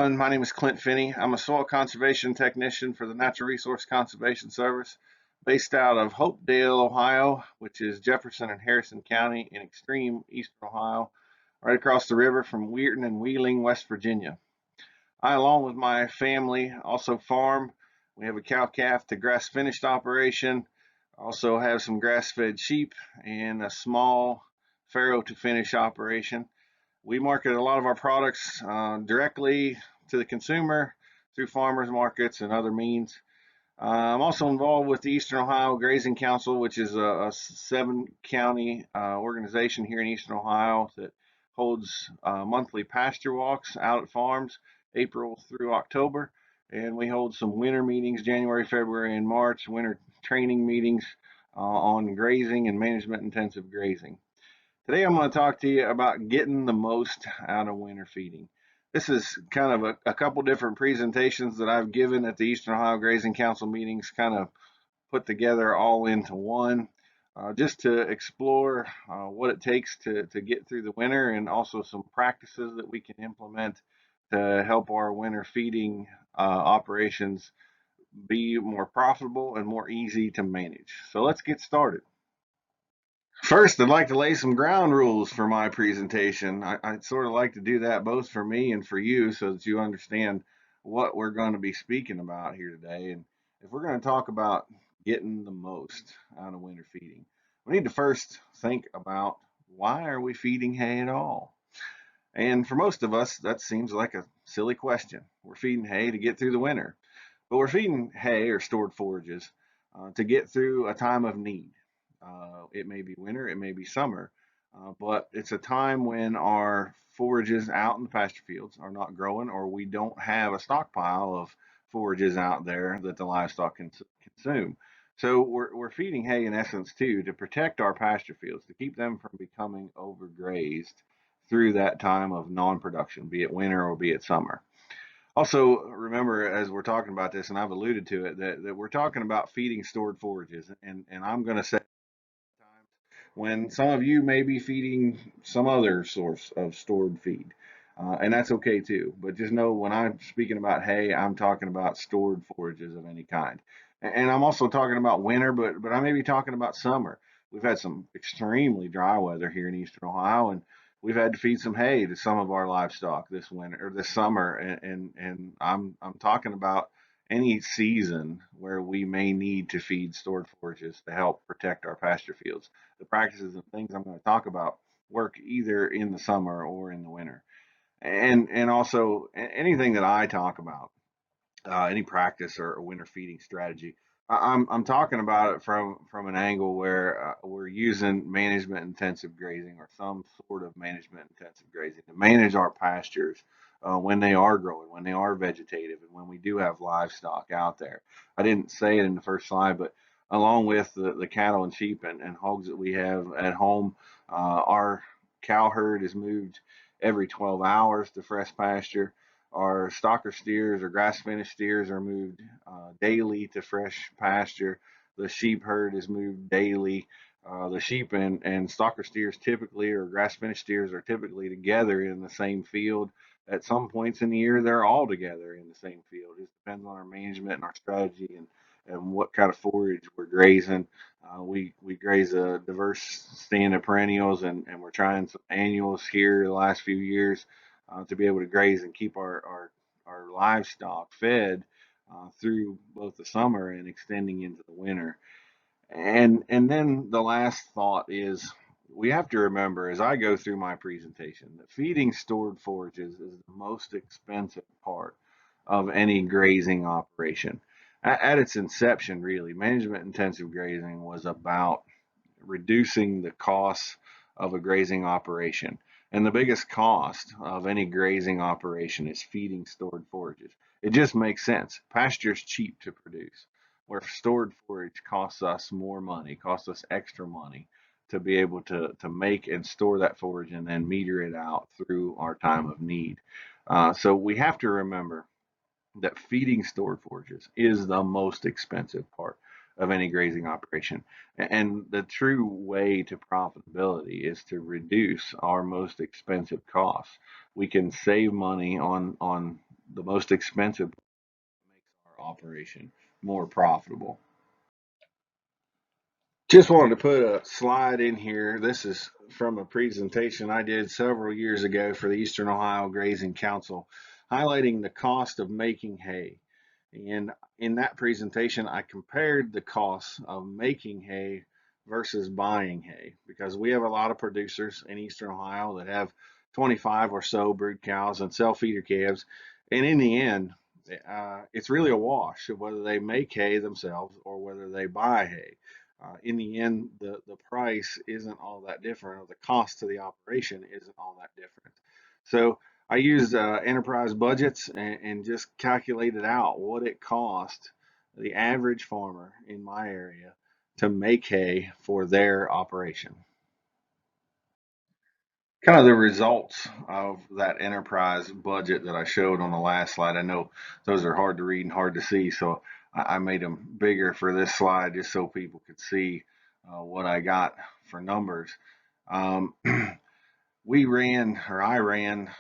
everyone. My name is Clint Finney. I'm a soil conservation technician for the Natural Resource Conservation Service based out of Hopedale, Ohio, which is Jefferson and Harrison County in extreme eastern Ohio, right across the river from Weirton and Wheeling, West Virginia. I, along with my family, also farm. We have a cow-calf to grass-finished operation. Also have some grass-fed sheep and a small farrow to finish operation. We market a lot of our products directly to the consumer through farmers markets and other means. I'm also involved with the Eastern Ohio Grazing Council, which is a 7-county organization here in Eastern Ohio that holds monthly pasture walks out at farms, April through October. And we hold some winter meetings, January, February, and March, winter training meetings on grazing and management intensive grazing. Today I'm going to talk to you about getting the most out of winter feeding. This is kind of a couple different presentations that I've given at the Eastern Ohio Grazing Council meetings, kind of put together all into one, just to explore what it takes to get through the winter, and also some practices that we can implement to help our winter feeding operations be more profitable and more easy to manage. So let's get started. First, I'd like to lay some ground rules for my presentation. I'd sort of like to do that both for me and for you so that you understand what we're going to be speaking about here today. And if we're going to talk about getting the most out of winter feeding, we need to first think about, why are we feeding hay at all? And for most of us, that seems like a silly question. We're feeding hay to get through the winter, but we're feeding hay or stored forages to get through a time of need. It may be winter, it may be summer, but it's a time when our forages out in the pasture fields are not growing, or we don't have a stockpile of forages out there that the livestock can consume. So we're feeding hay in essence too, to protect our pasture fields, to keep them from becoming overgrazed through that time of non-production, be it winter or be it summer. Also, remember, as we're talking about this, and I've alluded to it, that we're talking about feeding stored forages, and I'm going to say when some of you may be feeding some other source of stored feed. And that's okay too. But just know, when I'm speaking about hay, I'm talking about stored forages of any kind. And I'm also talking about winter, but I may be talking about summer. We've had some extremely dry weather here in Eastern Ohio, and we've had to feed some hay to some of our livestock this winter or this summer. And I'm talking about any season where we may need to feed stored forages to help protect our pasture fields. The practices and things I'm going to talk about work either in the summer or in the winter. And also anything that I talk about, any practice or winter feeding strategy, I'm talking about it from an angle where we're using management intensive grazing, or some sort of management intensive grazing, to manage our pastures when they are growing, when they are vegetative, and when we do have livestock out there. I didn't say it in the first slide, but along with the cattle and sheep and hogs that we have at home, our cow herd is moved every 12 hours to fresh pasture. Our stocker steers or grass finished steers are moved daily to fresh pasture. The sheep herd is moved daily. The sheep and stocker steers typically, or grass finished steers, are typically together in the same field. At some points in the year, they're all together in the same field. It depends on our management and our strategy, and what kind of forage we're grazing. We graze a diverse stand of perennials, and we're trying some annuals here the last few years to be able to graze and keep our livestock fed through both the summer and extending into the winter. And then the last thought is, we have to remember, as I go through my presentation, that feeding stored forages is the most expensive part of any grazing operation. At its inception, really, management intensive grazing was about reducing the costs of a grazing operation. And the biggest cost of any grazing operation is feeding stored forages. It just makes sense. Pasture is cheap to produce, where stored forage costs us more money, costs us extra money to be able to make and store that forage and then meter it out through our time of need. So we have to remember that feeding stored forages is the most expensive part of any grazing operation. And the true way to profitability is to reduce our most expensive costs. We can save money on the most expensive, makes our operation more profitable. Just wanted to put a slide in here. This is from a presentation I did several years ago for the Eastern Ohio Grazing Council, highlighting the cost of making hay. And in that presentation, I compared the costs of making hay versus buying hay, because we have a lot of producers in Eastern Ohio that have 25 or so brood cows and sell feeder calves. And in the end, it's really a wash of whether they make hay themselves or whether they buy hay. In the end, the price isn't all that different, or the cost to the operation isn't all that different. So I used enterprise budgets and just calculated out what it cost the average farmer in my area to make hay for their operation. Kind of the results of that enterprise budget that I showed on the last slide. I know those are hard to read and hard to see, so I made them bigger for this slide just so people could see what I got for numbers. Um, I ran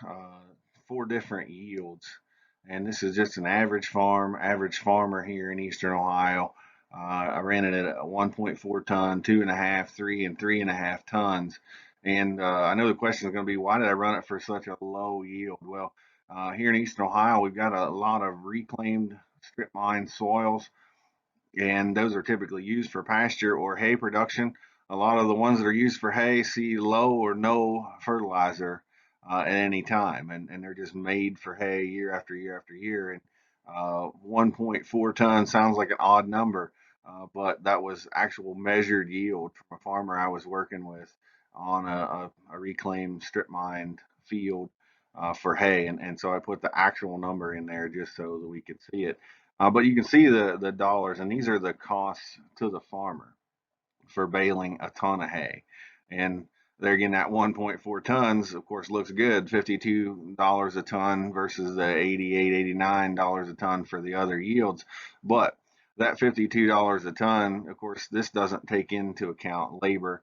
4 different yields, and this is just an average farmer here in Eastern Ohio. I ran it at a 1.4 ton, 2.5, 3, and 3.5 tons. And I know the question is going to be, why did I run it for such a low yield? Well, here in Eastern Ohio, we've got a lot of reclaimed strip mine soils, and those are typically used for pasture or hay production. A lot of the ones that are used for hay see low or no fertilizer at any time, and they're just made for hay year after year after year. And 1.4 tons sounds like an odd number, but that was actual measured yield from a farmer I was working with on a reclaimed strip mined field for hay, and so I put the actual number in there just so that we could see it. But you can see the dollars, and these are the costs to the farmer for baling a ton of hay. And they're getting at 1.4 tons, of course, looks good, $52 a ton versus the 88, $89 a ton for the other yields. But that $52 a ton, of course, this doesn't take into account labor,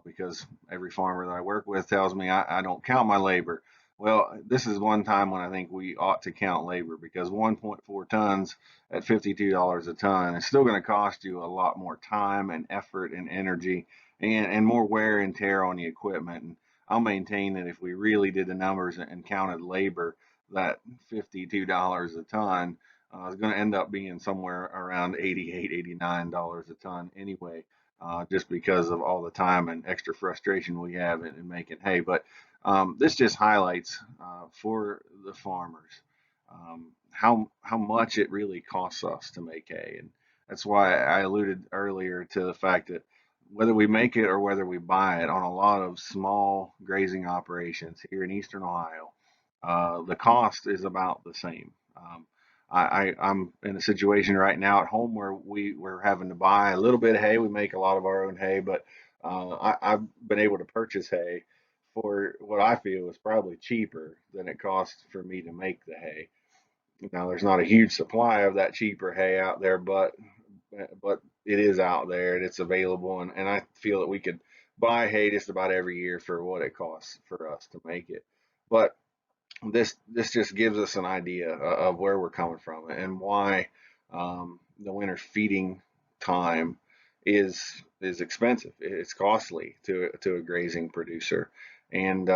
because every farmer that I work with tells me I don't count my labor. Well, this is one time when I think we ought to count labor, because 1.4 tons at $52 a ton is still going to cost you a lot more time and effort and energy, and more wear and tear on the equipment. And I'll maintain that if we really did the numbers and counted labor, that $52 a ton is going to end up being somewhere around $88, $89 a ton anyway, just because of all the time and extra frustration we have in making hay. But this just highlights for the farmers how much it really costs us to make hay, and that's why I alluded earlier to the fact that whether we make it or whether we buy it on a lot of small grazing operations here in Eastern Ohio, the cost is about the same. I'm in a situation right now at home where we're having to buy a little bit of hay. We make a lot of our own hay, but I've been able to purchase hay for what I feel is probably cheaper than it costs for me to make the hay. Now, there's not a huge supply of that cheaper hay out there, but it is out there and it's available, and I feel that we could buy hay just about every year for what it costs for us to make it. But this just gives us an idea of where we're coming from and why the winter feeding time is expensive. It's costly to a grazing producer, and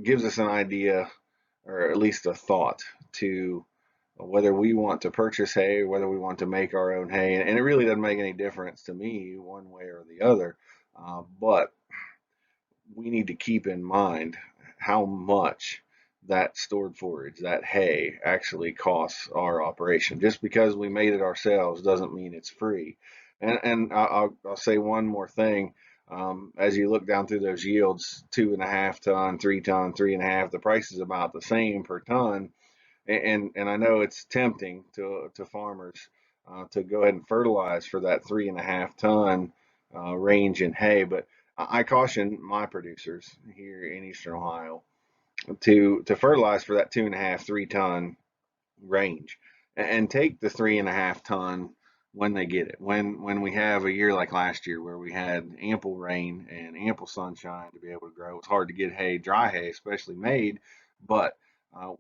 gives us an idea, or at least a thought, to whether we want to purchase hay or whether we want to make our own hay. And it really doesn't make any difference to me one way or the other. But we need to keep in mind how much that stored forage, that hay, actually costs our operation. Just because we made it ourselves doesn't mean it's free. And I'll say one more thing. As you look down through those yields, 2.5 ton, 3 ton, 3.5, the price is about the same per ton. And I know it's tempting to farmers to go ahead and fertilize for that 3.5 ton range in hay, but I caution my producers here in Eastern Ohio to fertilize for that 2.5, 3 ton range, and take the 3.5 ton when they get it. When we have a year like last year where we had ample rain and ample sunshine to be able to grow, it's hard to get hay, dry hay especially, made, but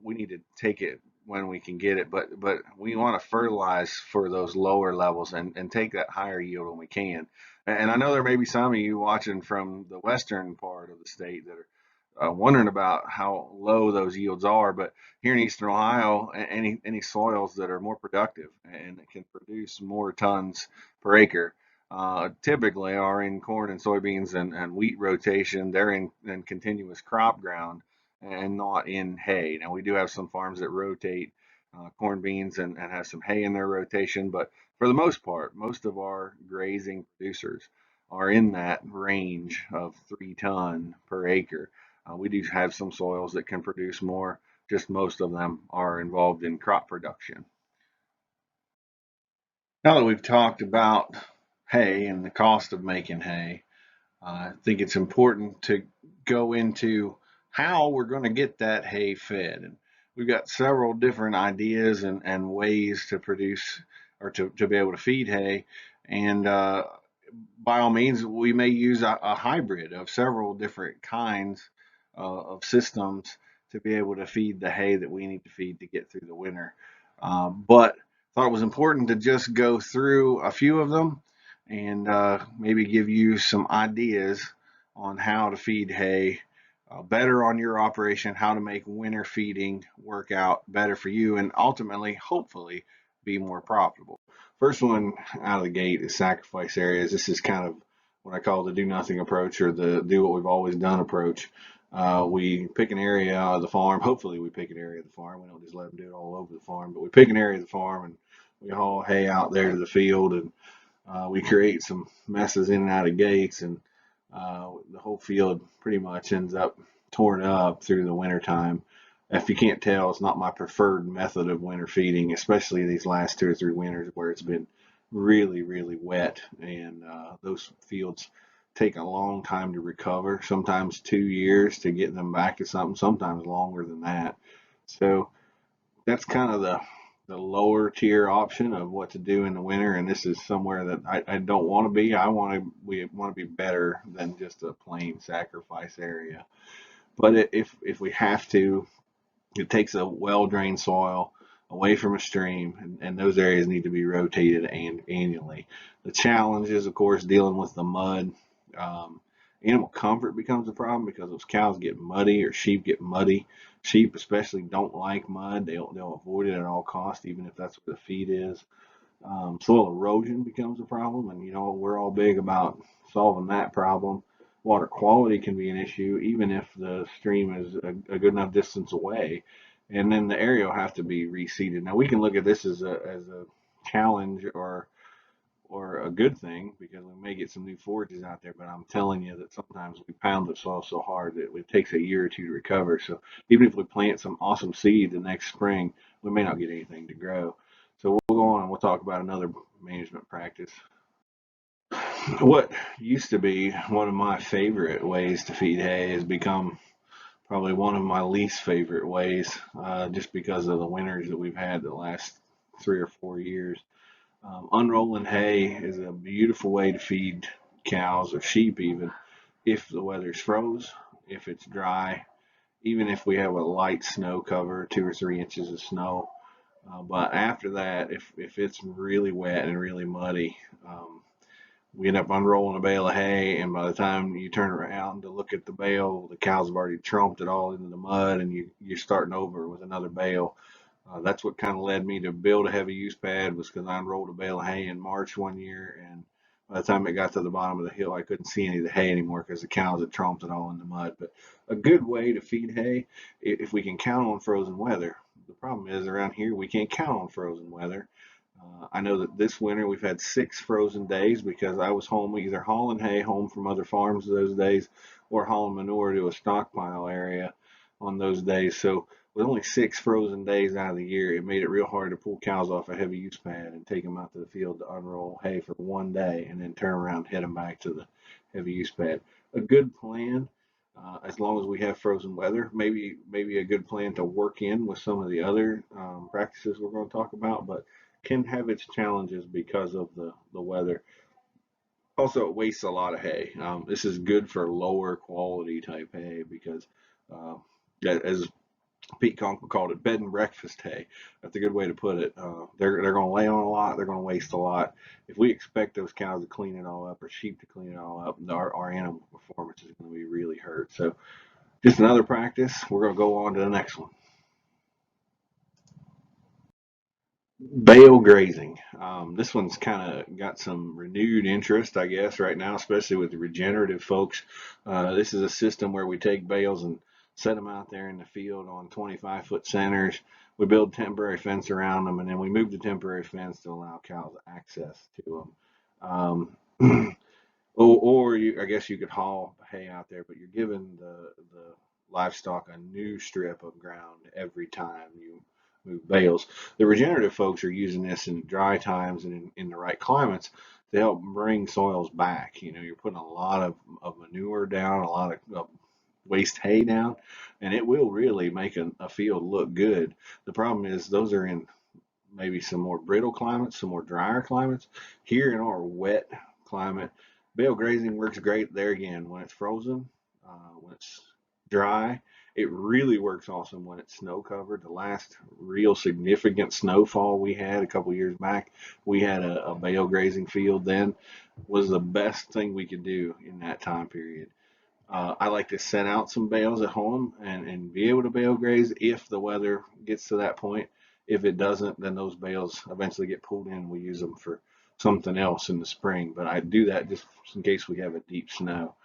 we need to take it when we can get it, but we want to fertilize for those lower levels and take that higher yield when we can. And I know there may be some of you watching from the western part of the state that are wondering about how low those yields are. But here in eastern Ohio, any soils that are more productive and that can produce more tons per acre typically are in corn and soybeans and wheat rotation. They're in continuous crop ground and not in hay. Now, we do have some farms that rotate corn, beans, and have some hay in their rotation, but for the most part, most of our grazing producers are in that range of 3 ton per acre. We do have some soils that can produce more, just most of them are involved in crop production. Now that we've talked about hay and the cost of making hay, I think it's important to go into how we're going to get that hay fed. And we've got several different ideas and ways to produce or to be able to feed hay. And by all means, we may use a hybrid of several different kinds of systems to be able to feed the hay that we need to feed to get through the winter. But thought it was important to just go through a few of them and maybe give you some ideas on how to feed hay better on your operation, how to make winter feeding work out better for you, and ultimately, hopefully, be more profitable. First one out of the gate is sacrifice areas. This is kind of what I call the do nothing approach or the do what we've always done approach. We pick an area of the farm. Hopefully, we pick an area of the farm. We don't just let them do it all over the farm, but we pick an area of the farm and we haul hay out there to the field, and we create some messes in and out of gates, and the whole field pretty much ends up torn up through the winter time. If you can't tell, it's not my preferred method of winter feeding, especially these last 2 or 3 winters where it's been really, really wet, and those fields take a long time to recover, sometimes 2 years to get them back to something, sometimes longer than that. So that's kind of the lower tier option of what to do in the winter, and this is somewhere that I don't want to be. We want to be better than just a plain sacrifice area. But if we have to, it takes a well drained soil away from a stream, and those areas need to be rotated annually. The challenge is, of course, dealing with the mud. Um, Animal comfort becomes a problem because those cows get muddy or sheep get muddy. Sheep especially don't like mud. They'll avoid it at all costs, even if that's what the feed is. Soil erosion becomes a problem, and we're all big about solving that problem. Water quality can be an issue, even if the stream is a good enough distance away, and then the area will have to be reseeded. Now we can look at this as a challenge or a good thing because we may get some new forages out there, but I'm telling you that sometimes we pound the soil so hard that it takes a year or two to recover. So even if we plant some awesome seed the next spring, we may not get anything to grow. So we'll go on and we'll talk about another management practice. What used to be one of my favorite ways to feed hay has become probably one of my least favorite ways, just because of the winters that we've had the last 3 or 4 years. Unrolling hay is a beautiful way to feed cows or sheep, even if the weather's froze, if it's dry, even if we have a light snow cover, 2 or 3 inches of snow. But after that, if it's really wet and really muddy, we end up unrolling a bale of hay, and by the time you turn around to look at the bale, the cows have already trumped it all into the mud, and you're starting over with another bale. That's what kind of led me to build a heavy use pad, was because I unrolled a bale of hay in March one year, and by the time it got to the bottom of the hill, I couldn't see any of the hay anymore because the cows had trumped it all in the mud. But a good way to feed hay, if we can count on frozen weather. The problem is around here we can't count on frozen weather. I know that this winter we've had 6 frozen days because I was home either hauling hay home from other farms those days or hauling manure to a stockpile area on those days. So with only 6 frozen days out of the year, it made it real hard to pull cows off a heavy use pad and take them out to the field to unroll hay for one day and then turn around and head them back to the heavy use pad. A good plan, as long as we have frozen weather, maybe a good plan to work in with some of the other practices we're going to talk about, but can have its challenges because of the weather. Also, it wastes a lot of hay. This is good for lower quality type hay because, as Pete Conkle called it bed and breakfast hay. That's a good way to put it. They're going to lay on a lot. They're going to waste a lot. If we expect those cows to clean it all up or sheep to clean it all up, our animal performance is going to be really hurt. So just another practice. We're going to go on to the next one. Bale grazing. This one's kind of got some renewed interest, I guess, right now, especially with the regenerative folks. This is a system where we take bales and set them out there in the field on 25-foot centers. We build temporary fence around them, and then we move the temporary fence to allow cows access to them. I guess you could haul hay out there, but you're giving the livestock a new strip of ground every time you move bales. The regenerative folks are using this in dry times and in the right climates to help bring soils back. You know, you're putting a lot of manure down, a lot of waste hay down, and it will really make a field look good. The problem is those are in maybe some more brittle climates, some more drier climates. Here in our wet climate, bale grazing works great there again when it's frozen, when it's dry. It really works awesome when it's snow covered. The last real significant snowfall we had a couple years back, we had a bale grazing field then, was the best thing we could do in that time period. I like to set out some bales at home and be able to bale graze if the weather gets to that point. If it doesn't, then those bales eventually get pulled in. We use them for something else in the spring, but I do that just in case we have a deep snow.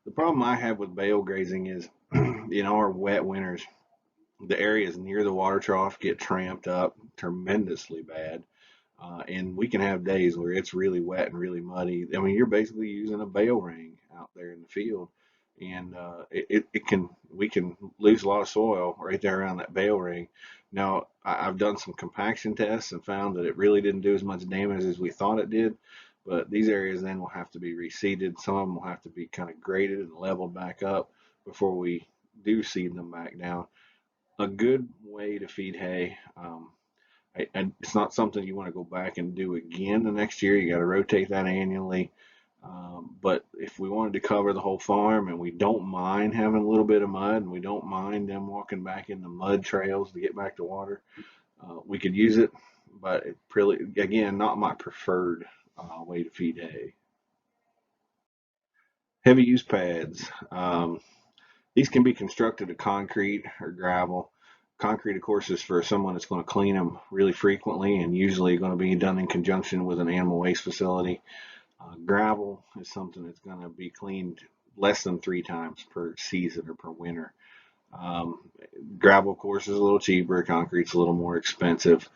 The problem I have with bale grazing is in our wet winters, the areas near the water trough get tramped up tremendously bad. And we can have days where it's really wet and really muddy. I mean, you're basically using a bale ring out there in the field, and we can lose a lot of soil right there around that bale ring. Now, I've done some compaction tests and found that it really didn't do as much damage as we thought it did. But these areas then will have to be reseeded. Some of them will have to be kind of graded and leveled back up before we do seed them back down. A good way to feed hay. And it's not something you want to go back and do again the next year. You got to rotate that annually. But if we wanted to cover the whole farm and we don't mind having a little bit of mud and we don't mind them walking back in the mud trails to get back to water, we could use it. But it really, again, not my preferred way to feed hay. Heavy use pads. These can be constructed of concrete or gravel. Concrete, of course, is for someone that's going to clean them really frequently and usually going to be done in conjunction with an animal waste facility. Gravel is something that's going to be cleaned less than 3 times per season or per winter. Um, Gravel, of course, is a little cheaper. Concrete's a little more expensive.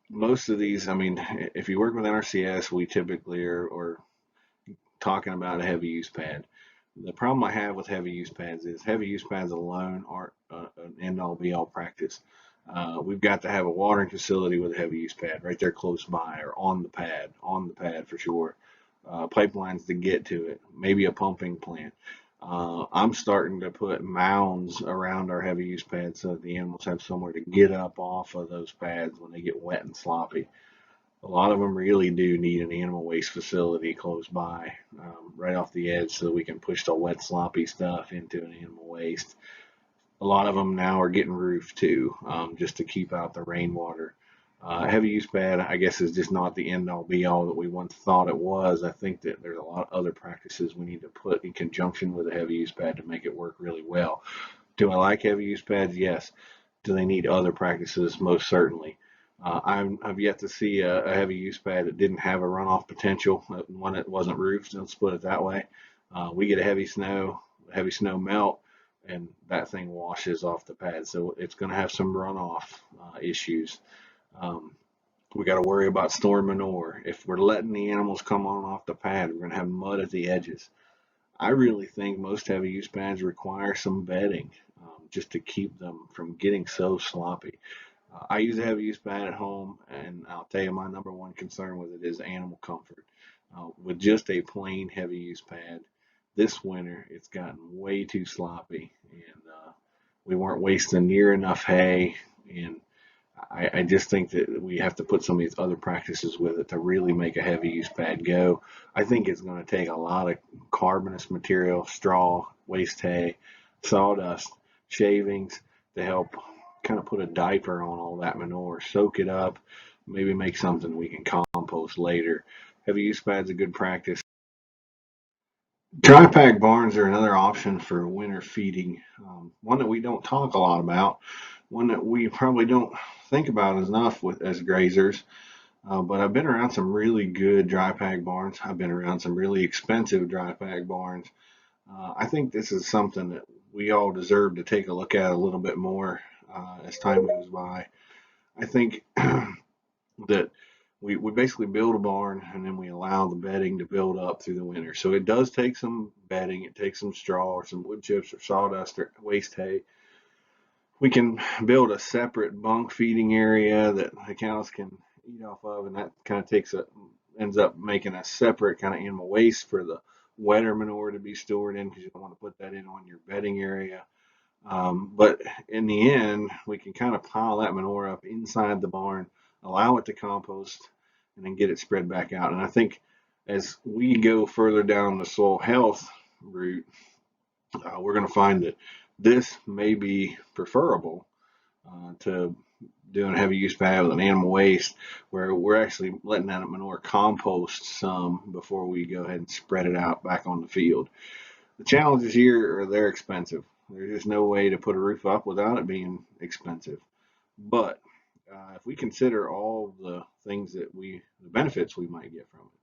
Most of these, I mean, if you work with NRCS, we typically are talking about a heavy use pad. The problem I have with heavy use pads is heavy use pads alone aren't an end all be all practice. We've got to have a watering facility with a heavy use pad right there close by or on the pad for sure. Pipelines to get to it, maybe a pumping plant. I'm starting to put mounds around our heavy use pads so that the animals have somewhere to get up off of those pads when they get wet and sloppy. A lot of them really do need an animal waste facility close by, right off the edge, so that we can push the wet, sloppy stuff into an animal waste. A lot of them now are getting roofed too, just to keep out the rainwater. Heavy use pad, I guess, is just not the end all be all that we once thought it was. I think that there's a lot of other practices we need to put in conjunction with a heavy use pad to make it work really well. Do I like heavy use pads? Yes. Do they need other practices? Most certainly. I've yet to see a heavy use pad that didn't have a runoff potential, one that wasn't roofed. Let's put it that way. We get a heavy snow melt, and that thing washes off the pad. So it's going to have some runoff issues. Um, we got to worry about storing manure. If we're letting the animals come on off the pad, we're going to have mud at the edges. I really think most heavy use pads require some bedding, just to keep them from getting so sloppy. I use a heavy use pad at home, and I'll tell you my number one concern with it is animal comfort. With just a plain heavy use pad, this winter it's gotten way too sloppy, and we weren't wasting near enough hay. And I just think that we have to put some of these other practices with it to really make a heavy use pad go. I think it's going to take a lot of carbonous material, straw, waste hay, sawdust, shavings to help kind of put a diaper on all that manure, soak it up, maybe make something we can compost later. Heavy use pad's a good practice. Dry pack barns are another option for winter feeding. One that we don't talk a lot about, one that we probably don't think about enough as grazers. But I've been around some really good dry pack barns. I've been around some really expensive dry pack barns. I think this is something that we all deserve to take a look at a little bit more as time goes by. I think that we basically build a barn and then we allow the bedding to build up through the winter. So it does take some bedding, it takes some straw or some wood chips or sawdust or waste hay. We can build a separate bunk feeding area that the cows can eat off of, and that kind of ends up making a separate kind of animal waste for the wetter manure to be stored in, because you don't want to put that in on your bedding area. But in the end, we can kind of pile that manure up inside the barn, allow it to compost, and then get it spread back out. And I think as we go further down the soil health route, we're going to find that this may be preferable to doing a heavy use pad with an animal waste, where we're actually letting that manure compost some before we go ahead and spread it out back on the field. The challenges here are they're expensive. There's just no way to put a roof up without it being expensive. But if we consider all the things the benefits we might get from it,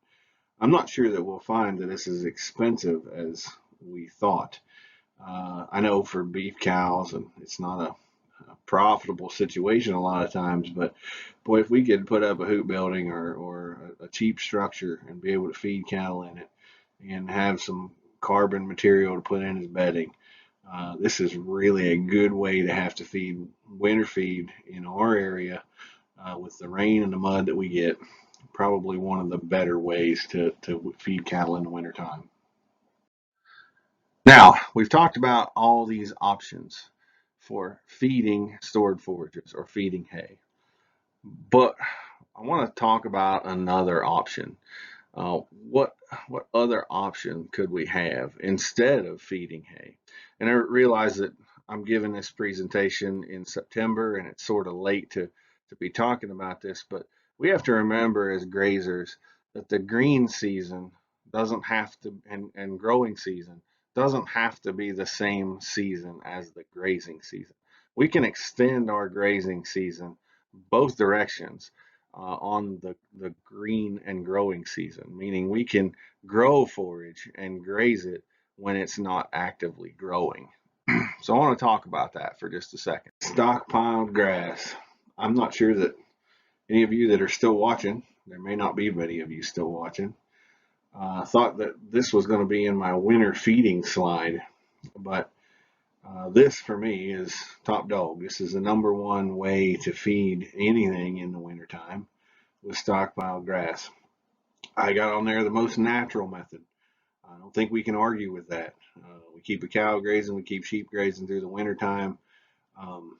I'm not sure that we'll find that it's as expensive as we thought. I know for beef cows, and it's not a profitable situation a lot of times, but boy, if we could put up a hoop building or a cheap structure and be able to feed cattle in it and have some carbon material to put in as bedding, this is really a good way to have to feed winter feed in our area with the rain and the mud that we get. Probably one of the better ways to feed cattle in the wintertime. Now, we've talked about all these options for feeding stored forages or feeding hay, but I want to talk about another option. What other option could we have instead of feeding hay? And I realize that I'm giving this presentation in September, and it's sort of late to be talking about this, but we have to remember as grazers that the green season doesn't have to, and growing season doesn't have to be the same season as the grazing season. We can extend our grazing season both directions on the green and growing season, meaning we can grow forage and graze it when it's not actively growing. So I want to talk about that for just a second. Stockpiled grass. I'm not sure that any of you that are still watching, there may not be many of you still watching, thought that this was going to be in my winter feeding slide, but this for me is top dog. This is the number one way to feed anything in the wintertime with stockpile grass. I got on there the most natural method. I don't think we can argue with that. We keep a cow grazing, we keep sheep grazing through the wintertime. Um,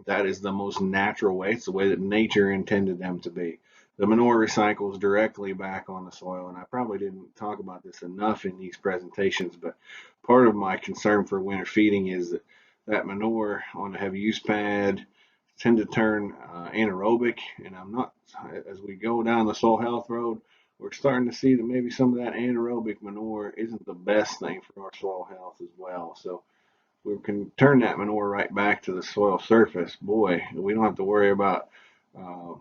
that is the most natural way. It's the way that nature intended them to be. The manure recycles directly back on the soil, and I probably didn't talk about this enough in these presentations, but part of my concern for winter feeding is that manure on the heavy use pad tend to turn anaerobic, and as we go down the soil health road, we're starting to see that maybe some of that anaerobic manure isn't the best thing for our soil health as well. So we can turn that manure right back to the soil surface. Boy, we don't have to worry about uh,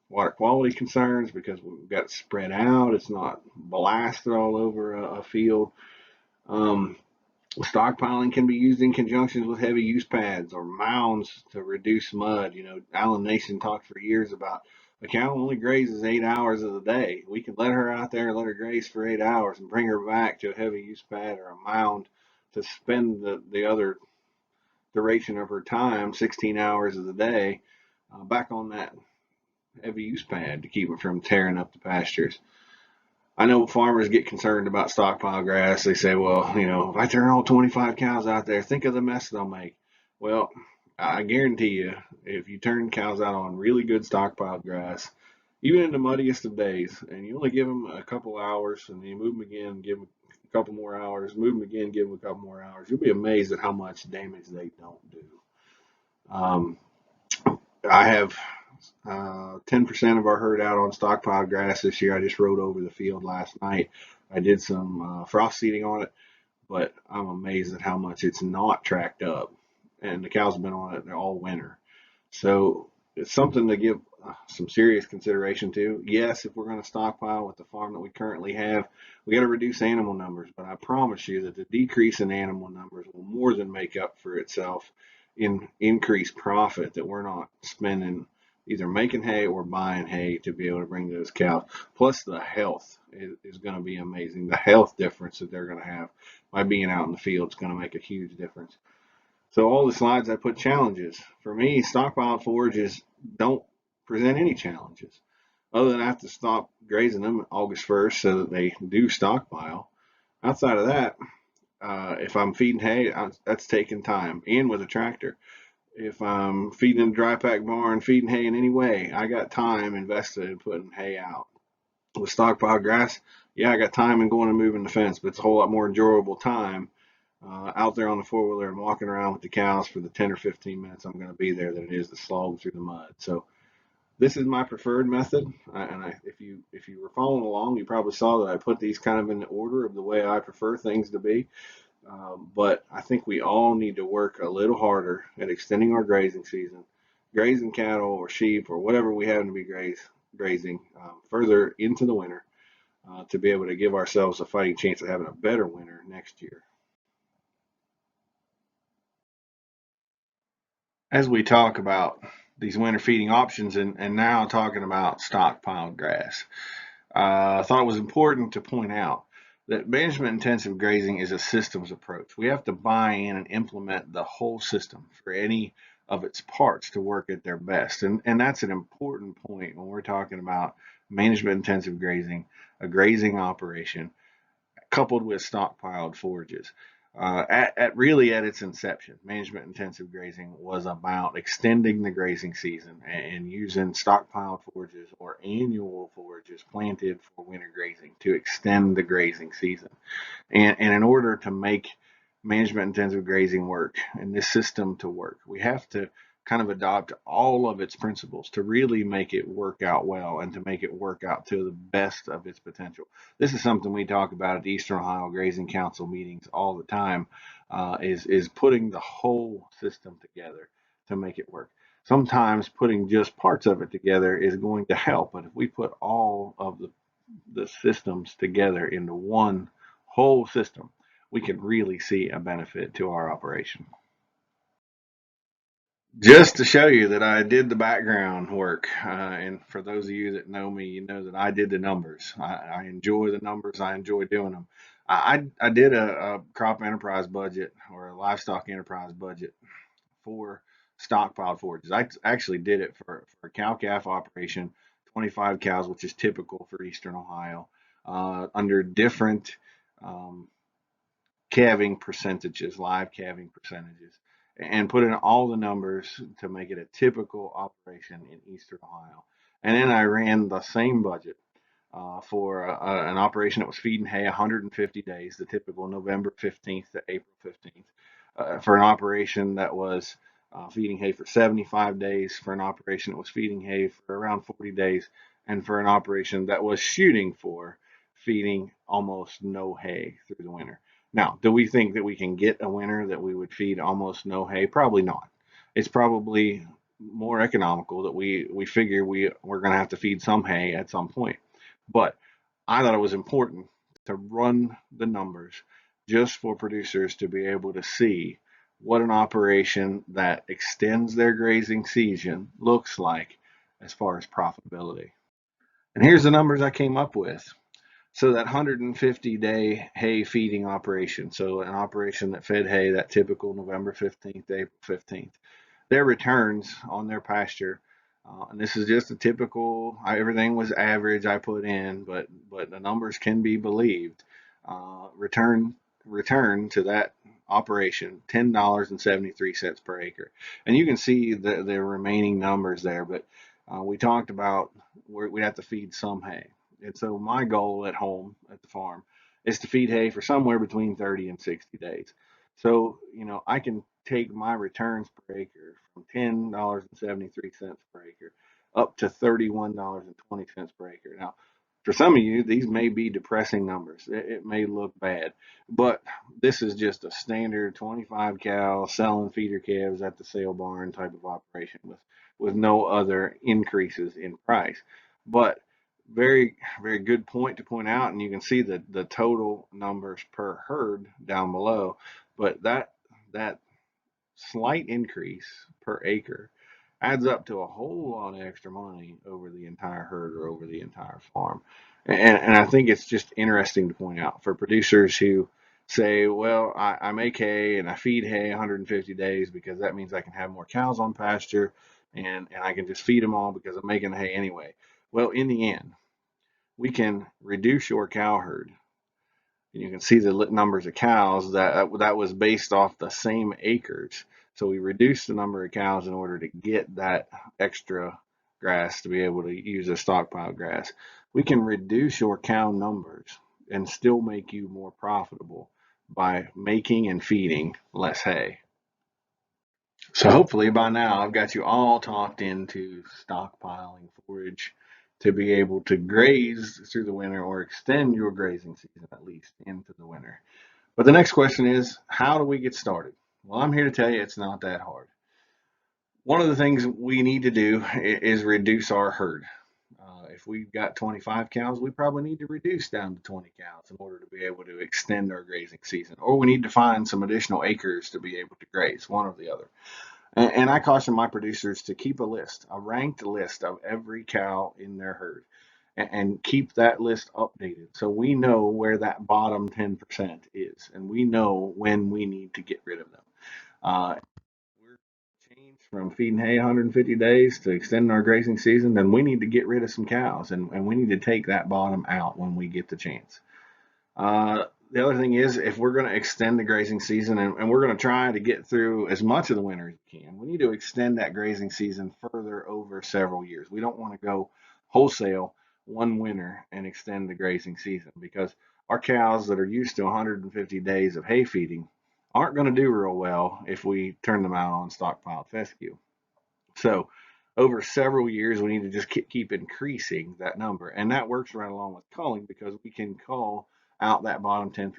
water quality concerns because we've got it spread out. It's not blasted all over a field. Um, Stockpiling can be used in conjunction with heavy use pads or mounds to reduce mud. You know, Alan Nation talked for years about a cow only grazes 8 hours of the day. We can let her out there and let her graze for 8 hours and bring her back to a heavy use pad or a mound to spend the other duration of her time, 16 hours of the day, back on that heavy use pad to keep it from tearing up the pastures. I know farmers get concerned about stockpile grass. They say, well, you know, if I turn all 25 cows out there, think of the mess they'll make. Well, I guarantee you, if you turn cows out on really good stockpile grass, even in the muddiest of days, and you only give them a couple hours, and then you move them again, give them a couple more hours, move them again, give them a couple more hours, you'll be amazed at how much damage they don't do. I have 10% of our herd out on stockpile grass this year. I just rode over the field last night. I did some frost seeding on it, but I'm amazed at how much it's not tracked up. And the cows have been on it all winter. So it's something to give some serious consideration to. Yes, if we're going to stockpile with the farm that we currently have, we got to reduce animal numbers. But I promise you that the decrease in animal numbers will more than make up for itself in increased profit that we're not spending either making hay or buying hay to be able to bring those cows. Plus, the health is going to be amazing. The health difference that they're going to have by being out in the field is going to make a huge difference. So all the slides I put challenges. For me, stockpile forages don't present any challenges other than I have to stop grazing them August 1st so that they do stockpile. Outside of that, if I'm feeding hay, that's taking time and with a tractor. If I'm feeding in a dry pack barn, feeding hay in any way, I got time invested in putting hay out. With stockpile grass, yeah, I got time in going and moving the fence, but it's a whole lot more enjoyable time out there on the four wheeler and walking around with the cows for the 10 or 15 minutes I'm going to be there than it is to slog through the mud. So this is my preferred method. If you were following along, you probably saw that I put these kind of in the order of the way I prefer things to be. But I think we all need to work a little harder at extending our grazing season, grazing cattle or sheep or whatever we happen to be grazing further into the winter to be able to give ourselves a fighting chance of having a better winter next year. As we talk about these winter feeding options and now talking about stockpile grass, I thought it was important to point out that management intensive grazing is a systems approach. We have to buy in and implement the whole system for any of its parts to work at their best. And that's an important point when we're talking about management intensive grazing, a grazing operation coupled with stockpiled forages. At its inception, management intensive grazing was about extending the grazing season and using stockpiled forages or annual forages planted for winter grazing to extend the grazing season. And in order to make management intensive grazing work and this system to work, we have to kind of adopt all of its principles to really make it work out well and to make it work out to the best of its potential. This is something we talk about at the Eastern Ohio Grazing Council meetings all the time, is putting the whole system together to make it work. Sometimes putting just parts of it together is going to help, but if we put all of the systems together into one whole system, we can really see a benefit to our operation. Just to show you that I did the background work, and for those of you that know me, you know that I did the numbers. I enjoy the numbers. I enjoy doing them. I did a crop enterprise budget or a livestock enterprise budget for stockpiled forages. I actually did it for a cow calf operation, 25 cows, which is typical for Eastern Ohio, under different um, calving percentages, live calving percentages, and put in all the numbers to make it a typical operation in Eastern Ohio. And then I ran the same budget for an operation that was feeding hay 150 days, the typical November 15th to April 15th, for an operation that was feeding hay for 75 days, for an operation that was feeding hay for around 40 days, and for an operation that was shooting for feeding almost no hay through the winter. Now, do we think that we can get a winter that we would feed almost no hay? Probably not. It's probably more economical that we figure we're going to have to feed some hay at some point. But I thought it was important to run the numbers just for producers to be able to see what an operation that extends their grazing season looks like as far as profitability. And here's the numbers I came up with. So that 150-day hay feeding operation, so an operation that fed hay that typical November 15th to April 15th, their returns on their pasture, and this is just a typical, everything was average I put in, but the numbers can be believed. Return to that operation $10.73 per acre, and you can see the remaining numbers there. But we talked about we have to feed some hay, and so my goal at home at the farm is to feed hay for somewhere between 30 and 60 days. So I can take my returns per acre from $10.73 per acre up to $31.20 per acre. Now, for some of you, these may be depressing numbers. It may look bad, but this is just a standard 25 cow selling feeder calves at the sale barn type of operation with no other increases in price. But very, very good point to point out, and you can see the total numbers per herd down below. But that slight increase per acre adds up to a whole lot of extra money over the entire herd or over the entire farm. And I think it's just interesting to point out for producers who say, well, I make hay and I feed hay 150 days because that means I can have more cows on pasture and I can just feed them all because I'm making hay anyway. Well, in the end, we can reduce your cow herd. And you can see the numbers of cows that was based off the same acres. So we reduced the number of cows in order to get that extra grass to be able to use as stockpile grass. We can reduce your cow numbers and still make you more profitable by making and feeding less hay. So hopefully by now I've got you all talked into stockpiling forage to be able to graze through the winter or extend your grazing season at least into the winter. But the next question is, how do we get started? Well, I'm here to tell you it's not that hard. One of the things we need to do is reduce our herd. If we've got 25 cows, we probably need to reduce down to 20 cows in order to be able to extend our grazing season. Or we need to find some additional acres to be able to graze, one or the other. And I caution my producers to keep a list, a ranked list of every cow in their herd, and keep that list updated so we know where that bottom 10% is, and we know when we need to get rid of them. We're changed from feeding hay 150 days to extending our grazing season, then we need to get rid of some cows, and we need to take that bottom out when we get the chance. The other thing is, if we're going to extend the grazing season and we're going to try to get through as much of the winter as we can, we need to extend that grazing season further over several years. We don't want to go wholesale one winter and extend the grazing season because our cows that are used to 150 days of hay feeding aren't going to do real well if we turn them out on stockpiled fescue. So over several years, we need to just keep increasing that number. And that works right along with culling because we can cull out that bottom 10%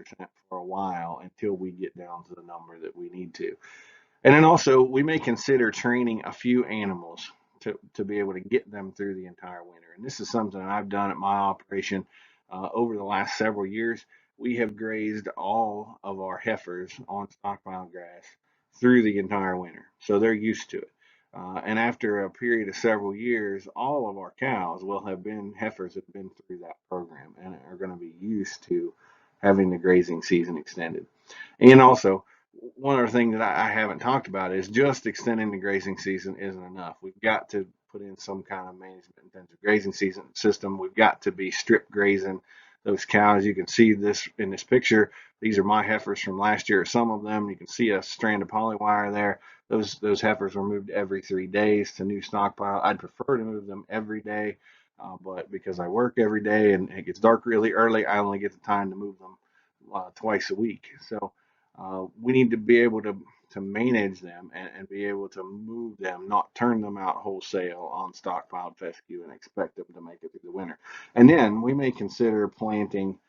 for a while until we get down to the number that we need to. And then also, we may consider training a few animals to be able to get them through the entire winter. And this is something I've done at my operation over the last several years. We have grazed all of our heifers on stockpile grass through the entire winter. So they're used to it. And after a period of several years, all of our cows will have been heifers that have been through that program and are going to be used to having the grazing season extended. And also, one other thing that I haven't talked about is just extending the grazing season isn't enough. We've got to put in some kind of management intensive grazing season system. We've got to be strip grazing those cows. You can see this in this picture. These are my heifers from last year. Some of them, you can see a strand of polywire there. Those heifers were moved every 3 days to new stockpile. I'd prefer to move them every day, but because I work every day and it gets dark really early, I only get the time to move them twice a week. So we need to be able to manage them and be able to move them, not turn them out wholesale on stockpiled fescue and expect them to make it through the winter. And then we may consider planting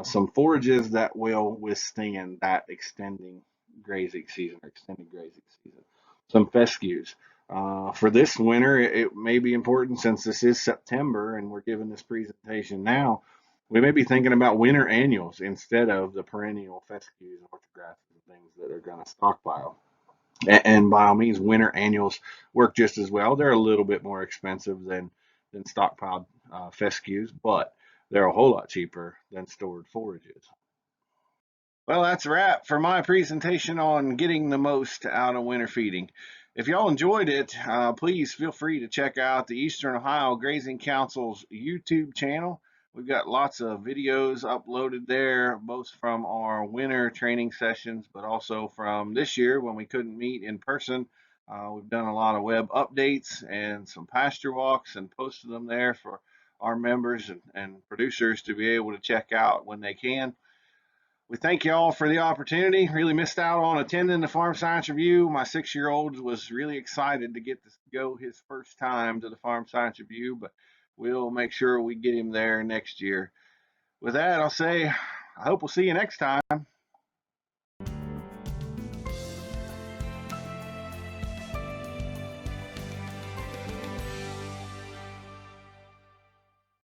some forages that will withstand that extending grazing season or extended grazing season. Some fescues. For this winter, it may be important since this is September and we're giving this presentation now. We may be thinking about winter annuals instead of the perennial fescues, orthograsses, and things that are going to stockpile. And by all means, winter annuals work just as well. They're a little bit more expensive than stockpiled fescues, but they're a whole lot cheaper than stored forages. Well, that's a wrap for my presentation on getting the most out of winter feeding. If y'all enjoyed it, please feel free to check out the Eastern Ohio Grazing Council's YouTube channel. We've got lots of videos uploaded there, both from our winter training sessions, but also from this year when we couldn't meet in person. We've done a lot of web updates and some pasture walks and posted them there for our members and producers to be able to check out when they can. We thank you all for the opportunity. Really missed out on attending the Farm Science Review. My 6-year-old was really excited to get to go his first time to the Farm Science Review, but we'll make sure we get him there next year. With that, I'll say I hope we'll see you next time.